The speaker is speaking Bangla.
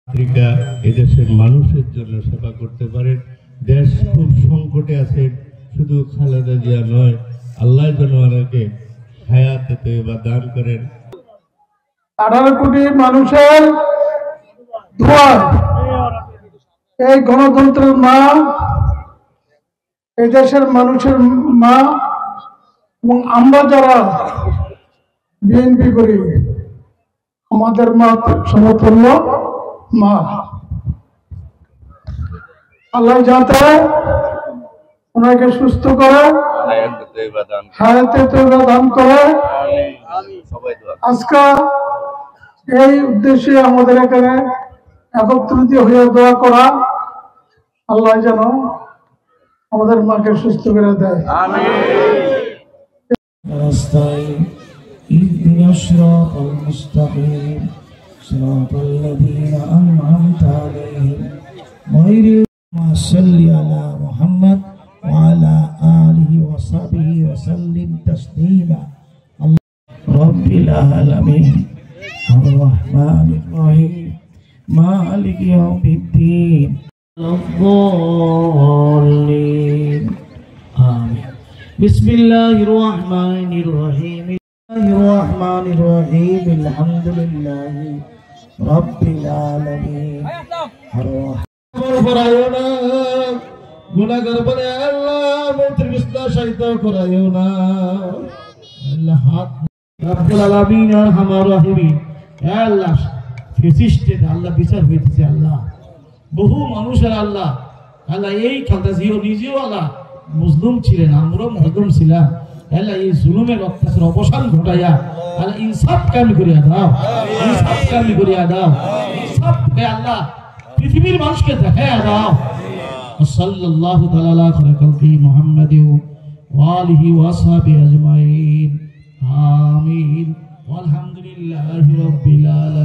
পত্রিকা এদেশের মানুষের জন্য সেবা করতে পারেন। দেশ খুব সংকটে আছে, শুধু খালেদা জিয়া নয়, আল্লাহ যেন ওনাকে হায়াতে তয়্যিবা দান করেন। 18 কোটি মানুষের দোয়া, এই গণতন্ত্রের মা, এই দেশের মানুষের মা, এবং আমরা যারা বিএনপি করি আমাদের মা সমতুল্য মা। আল্লাহ যাতে ওনাকে সুস্থ করে, হায়াতে তয়্যিবা দান করে। আজকে এই উদ্দেশ্যে আমাদের এখানে একত্রিত হয়ে দোয়া করা, আল্লাহ যেন আমাদের মাকে সুস্থ করে দেয়। اهدنا الصراط المستقيم صراط الذين أنعمت عليهم غير المغضوب صل على محمد وعلى آله وصحبه وسلم تسليما رب العالمين الرحمن الرحيم مالك يوم الدين الضالين آمين بسم الله الرحمن الرحيم الرحمن الرحيم الحمد لله رب العالمين গুনাহগার বলে আল্লাহ মন্ত্রী বিস্তার সাহিত্য করায়ও না আল্লাহ। হাত রব্বুল আলামিন আরহামার রাহিমিন, আল্লাহ ফেসিস্টের আল্লাহ বিচার হইতেছে আল্লাহ, বহু মানুষের আল্লাহ আল্লাহ এই খালদা জিও নিজেও আল্লাহ মুসলিম ছিলেন, আমরাও মুসলিম ছিলাম। আল্লাহ এই জুলুমের অত্যাচার অবসান ঘটাইয়া আল্লাহ ইনসাফ কামি করিয়া দাও, ইনসাফ কামি করিয়া দাও, ইনসাফকে আল্লাহ পৃথিবীর মানুষকে দেখাইয়া দাও। সাল্লাল্লাহু তাআলা আলা খালকি মুহাম্মাদি ওয়া আলিহি ওয়া আসহাবিহি আজমাইন আমিন। আলহামদুলিল্লাহি রাব্বিল আলামিন।